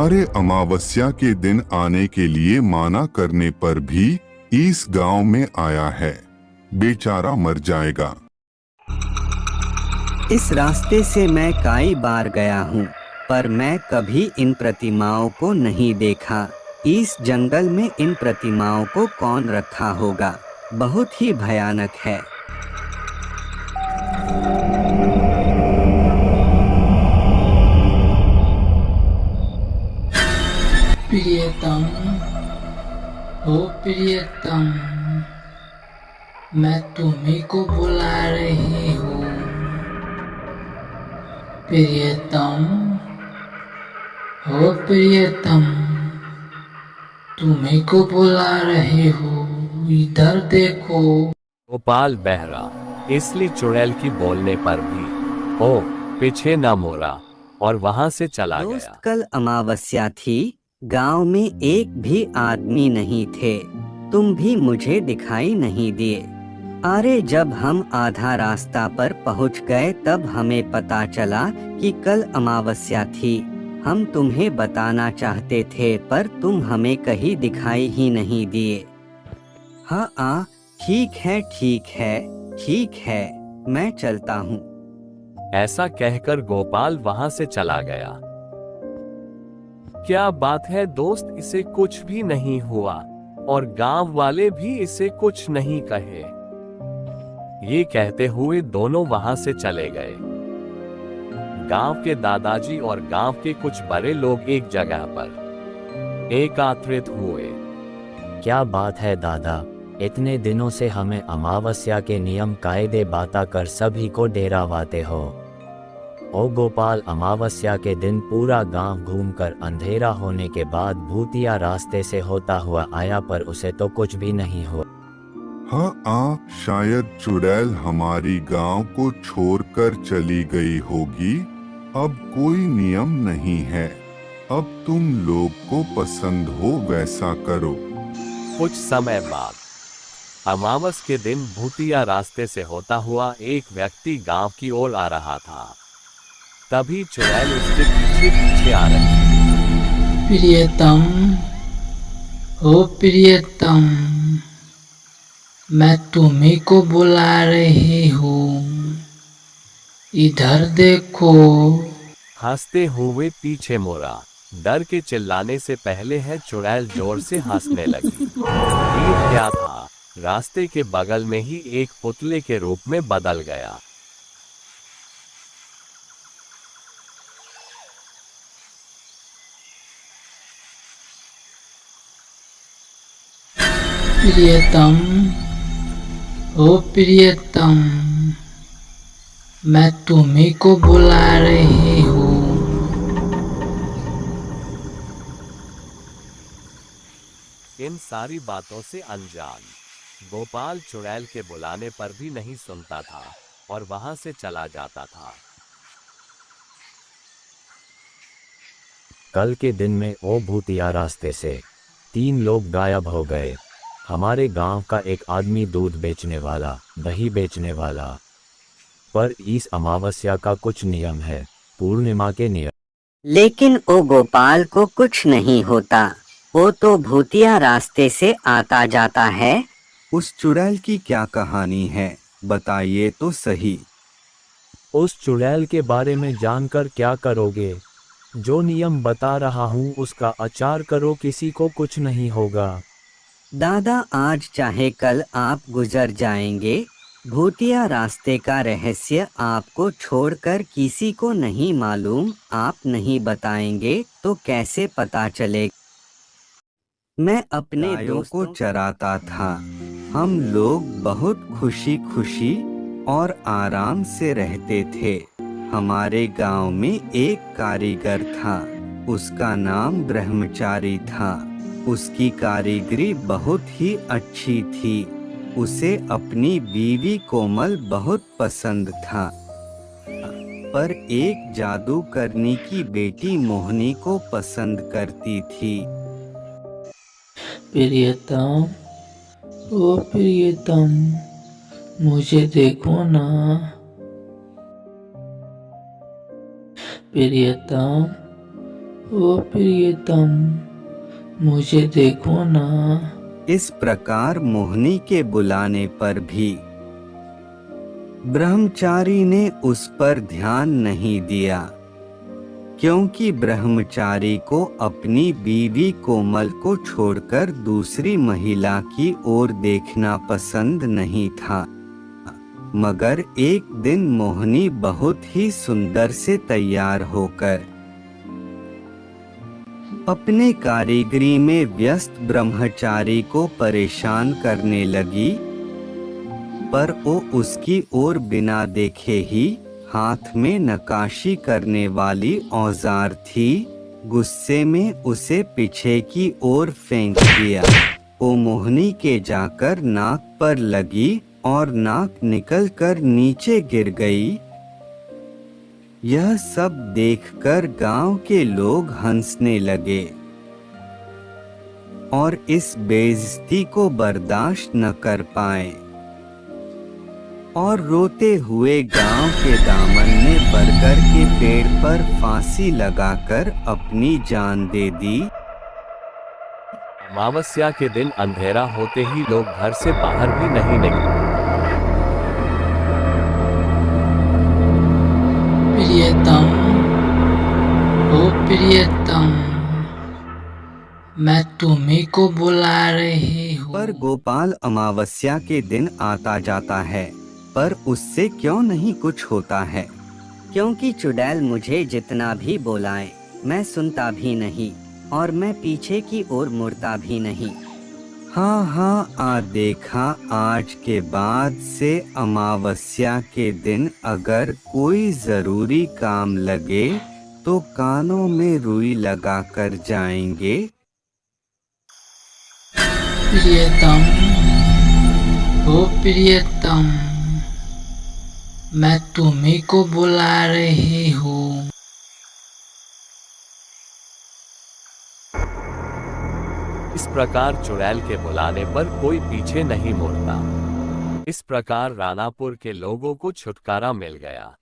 तुम्हारे अमावस्या के दिन आने के लिए माना करने पर भी इस गांव में आया है, बेचारा मर जाएगा। इस रास्ते से मैं कई बार गया हूँ, पर मैं कभी इन प्रतिमाओं को नहीं देखा। इस जंगल में इन प्रतिमाओं को कौन रखा होगा? बहुत ही भयानक है। प्रियतम, ओ प्रियतम, मैं तुम्ही को बुला रही हूँ। प्रियतम, ओ प्रियतम, तुम्ही को बुला रही हूँ, इधर देखो। गोपाल बहरा, इसलिए चुड़ैल की बोलने पर भी ओ पीछे न मोड़ा और वहां से चला दोस्त, गया। कल अमावस्या थी, गांव में एक भी आदमी नहीं थे। तुम भी मुझे दिखाई नहीं दिए। अरे, जब हम आधा रास्ता पर पहुंच गए तब हमें पता चला कि कल अमावस्या थी। हम तुम्हें बताना चाहते थे पर तुम हमें कहीं दिखाई ही नहीं दिए। हाँ, ठीक है ठीक है ठीक है, मैं चलता हूँ। ऐसा कहकर गोपाल वहां से चला गया। क्या बात है दोस्त, इसे कुछ भी नहीं हुआ और गांव वाले भी इसे कुछ नहीं कहे। ये कहते हुए दोनों वहां से चले गए। गांव के दादाजी और गांव के कुछ बड़े लोग एक जगह पर एकत्रित हुए। क्या बात है दादा, इतने दिनों से हमें अमावस्या के नियम कायदे बाता कर सभी को डेरावाते हो। ओ गोपाल, अमावस्या के दिन पूरा गांव घूमकर अंधेरा होने के बाद भूतिया रास्ते से होता हुआ आया, पर उसे तो कुछ भी नहीं हुआ। हाँ, शायद चुड़ैल हमारी गांव को छोड़कर चली गई होगी। अब कोई नियम नहीं है, अब तुम लोग को पसंद हो वैसा करो। कुछ समय बाद अमावस के दिन भूतिया रास्ते से होता हुआ एक व्यक्ति गांव की ओर आ रहा था। तभी चुड़ैल उसके पीछे पीछे आ रही थी। प्रियतम, ओ प्रियतम, मैं तुम्ही को बुला रही हूँ, इधर देखो। हंसते हुए पीछे मोड़ा। डर के चिल्लाने से पहले है चुड़ैल जोर से हंसने लगी। ये क्या था, रास्ते के बगल में ही एक पुतले के रूप में बदल गया। प्रियतम, ओ प्रियतम, मैं तुम्ही को बुला रही हूँ। इन सारी बातों से अनजान गोपाल चुड़ैल के बुलाने पर भी नहीं सुनता था और वहां से चला जाता था। कल के दिन में ओ भूतिया रास्ते से 3 लोग गायब हो गए। हमारे गांव का एक आदमी दूध बेचने वाला, दही बेचने वाला। पर इस अमावस्या का कुछ नियम है, पूर्णिमा के नियम। लेकिन ओ गोपाल को कुछ नहीं होता, वो तो भूतिया रास्ते से आता जाता है। उस चुड़ैल की क्या कहानी है, बताइए तो सही। उस चुड़ैल के बारे में जानकर क्या करोगे? जो नियम बता रहा हूँ उसका आचार करो, किसी को कुछ नहीं होगा। दादा, आज चाहे कल आप गुजर जाएंगे। भूतिया रास्ते का रहस्य आपको छोड़कर किसी को नहीं मालूम। आप नहीं बताएंगे तो कैसे पता चलेगा? मैं अपने गायों को चराता था। हम लोग बहुत खुशी खुशी और आराम से रहते थे। हमारे गांव में एक कारीगर था, उसका नाम ब्रह्मचारी था। उसकी कारीगरी बहुत ही अच्छी थी। उसे अपनी बीवी कोमल बहुत पसंद था, पर एक जादू करने की बेटी मोहनी को पसंद करती थी। प्रियतम, ओ प्रियतम, मुझे देखो ना। प्रियतम, ओ प्रियतम, मुझे देखो ना। इस प्रकार मोहिनी के बुलाने पर भी ब्रह्मचारी ने उस पर ध्यान नहीं दिया, क्योंकि ब्रह्मचारी को अपनी बीवी कोमल को छोड़कर दूसरी महिला की ओर देखना पसंद नहीं था। मगर एक दिन मोहिनी बहुत ही सुंदर से तैयार होकर अपने कारीगरी में व्यस्त ब्रह्मचारी को परेशान करने लगी, पर वो उसकी ओर बिना देखे ही हाथ में नक्काशी करने वाली औजार थी, गुस्से में उसे पीछे की ओर फेंक दिया। वो मोहिनी के जाकर नाक पर लगी और नाक निकलकर नीचे गिर गई। यह सब देखकर गांव के लोग हंसने लगे और इस बेइज्जती को बर्दाश्त न कर पाए और रोते हुए गांव के दामन में बरगद के पेड़ पर फांसी लगाकर अपनी जान दे दी। अमावस्या के दिन अंधेरा होते ही लोग घर से बाहर भी नहीं निकले। प्रियतम, ओ प्रियतम, मैं तुम्ही को बुला रही हूँ। पर गोपाल अमावस्या के दिन आता जाता है, पर उससे क्यों नहीं कुछ होता है? क्योंकि चुड़ैल मुझे जितना भी बुलाए मैं सुनता भी नहीं और मैं पीछे की ओर मुड़ता भी नहीं। हाँ, आ देखा, आज के बाद से अमावस्या के दिन अगर कोई जरूरी काम लगे तो कानों में रुई लगा कर जाएंगे। प्रियतम, ओ प्रियतम, मैं तुम्ही को बुला रही हूँ। इस प्रकार चुड़ैल के बुलाने पर कोई पीछे नहीं मुड़ता। इस प्रकार रानापुर के लोगों को छुटकारा मिल गया।